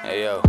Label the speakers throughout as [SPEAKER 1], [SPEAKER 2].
[SPEAKER 1] Hey yo,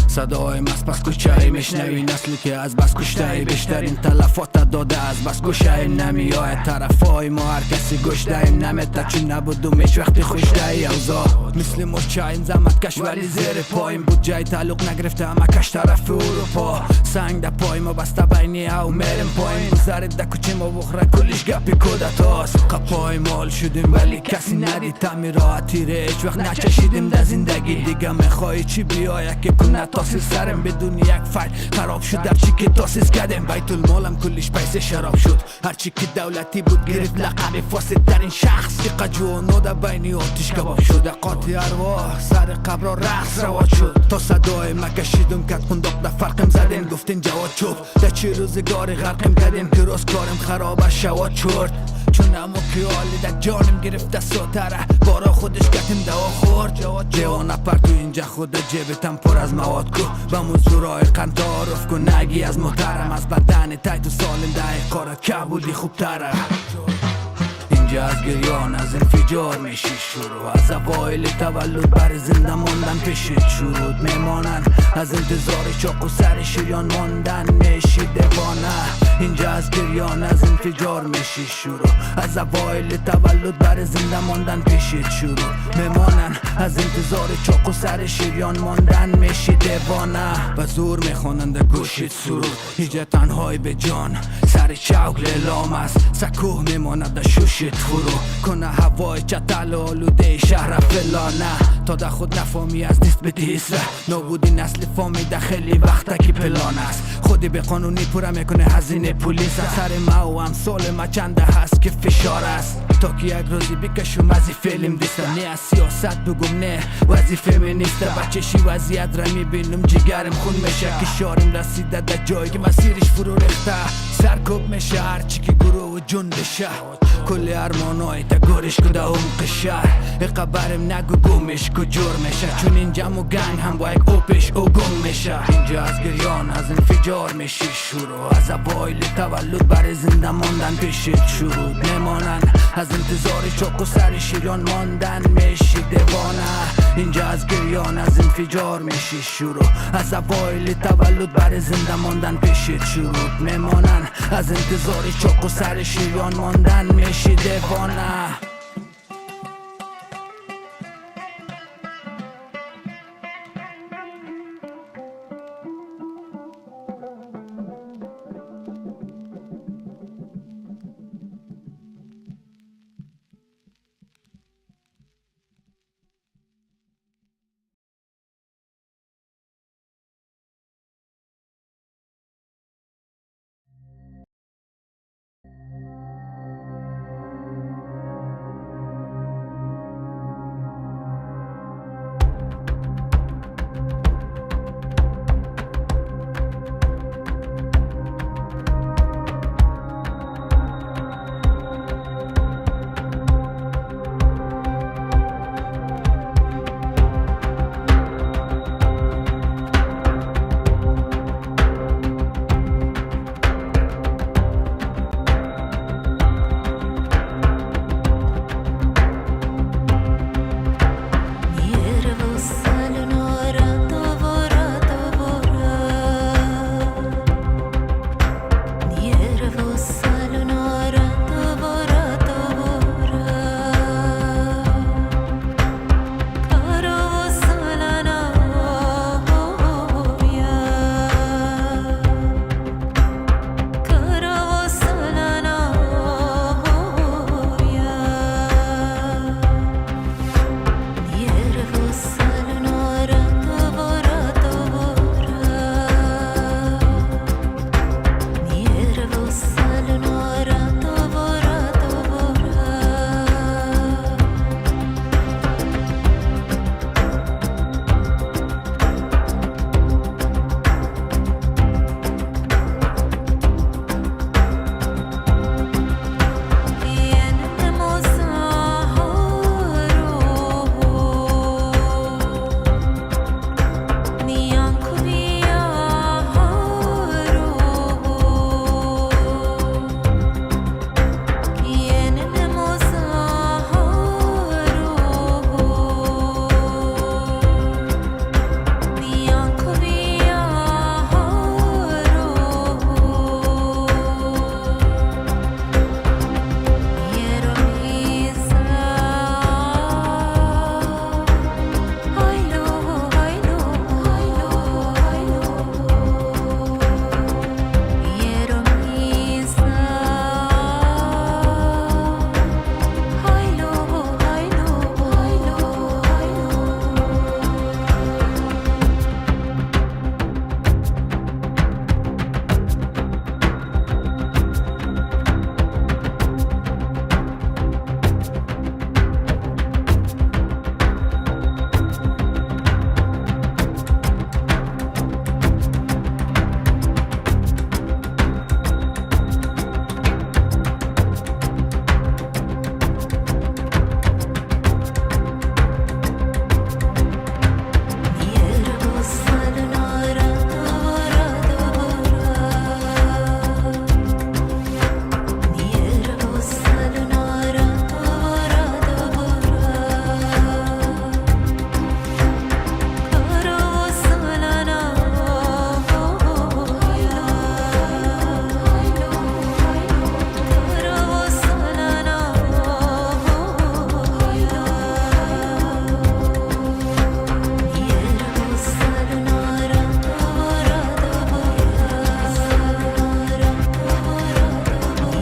[SPEAKER 2] صدای مست بس کوچه‌ای میشنوی، نسلی که از بس کشته‌ای بیشترین تلفات داده از بس گوشه نمیاد طرفای ما، هر کسی گشته نمیده چون نبودم هیچ وقتی خوشته اوضاع مثل مرچه این زحمت کش ولی زیر پایم بود جای تعلق نگرفته همه کش طرف اروپا سنگ در پای ما بسته بینی او میرم پایین گذارید در کوچه ما بخوره کلش گپی کودت هاست قپای مال شدیم ولی کسی ندید تمی راحتی ره هیچ وقت نچشیدیم در زندگی دیگه میخوایی چی بیایه که کنه تاسیس سرم بدون یک فایل خراب شد هرچی که تاسیس کردم بیت المالم کلش پیسه شراب شد هرچی که دولتی بود گرفت لقب فاسد ترین شخص که جوانو در بینی آتیش کباب شد قاطی ارواح سر قبر رقص رواج شد تا صدای مکشیدم کت قنداق در فرقم زدم گفتین جواد چوب در چی روزگاری غرقم کردیم که راست کارم خراب از شواد چرد چون امو که حالی در جانم گرفت ساتره بارا خودش کتیم دوا خورد جوان اپر تو اینجا خود جیبتم پر از مواد کو با موزورای قند تعارف کن نگی از محترم از بدن تای تو سالم ده کارت که بودی خوب تره اینجا از گریان از انفجار میشی شروع از اوایل تولد بر زنده ماندن پیشت شروع میمانن از انتظار چاق و سر شریان ماندن میشی دیوانه اینجا از گریان از انفجار میشی شروع از اوایل تولد بر زنده ماندن پیشت شروع میمانن از انتظار چاق و سر شریان ماندن میشی دیوانه و زور میخوانند گوشت سرود اینجا تنهایی به جان سر چوک لیلام است سکوه میماند شوشت فرو کنه هوای چتل آلوده شهر فلانه تا در خود نفامی از نیست به دیسه نابودی نسل فامیده خیلی وقته که پلان است خودی به قانونی پوره میکنه هزینه پولیس سر ما و امثال ما چنده هست که فشار است تا که یک روزی بکشم از این فیلم دیسته نه از سیاست بگم نه وظیفه می نیسته بچشی وضعیت را میبینم جگرم خون میشه که شارم رسیده در جایی که مسیرش فرو ریخته سرکوب میشه هرچی که گروه و جندشه کل ارمانای تا گورش کده عمق شهر قبرم نگو گمش که جور میشه چون اینجا مو گنگ هم با یک اوپش او گم میشه اینجا از گریان از انفجار میشی شروع از اوایل تولد بر زنده ماندن پیشت شروع میمانن از انتظار چاق و سر شیران ماندن میشی دیوانه اینجا از گریان از انفجار میشی شروع از اوایل تولد بر زنده ماندن پیشت شروع میمانن از انتظار چاق و سر شیران ماندن میشی دیوانه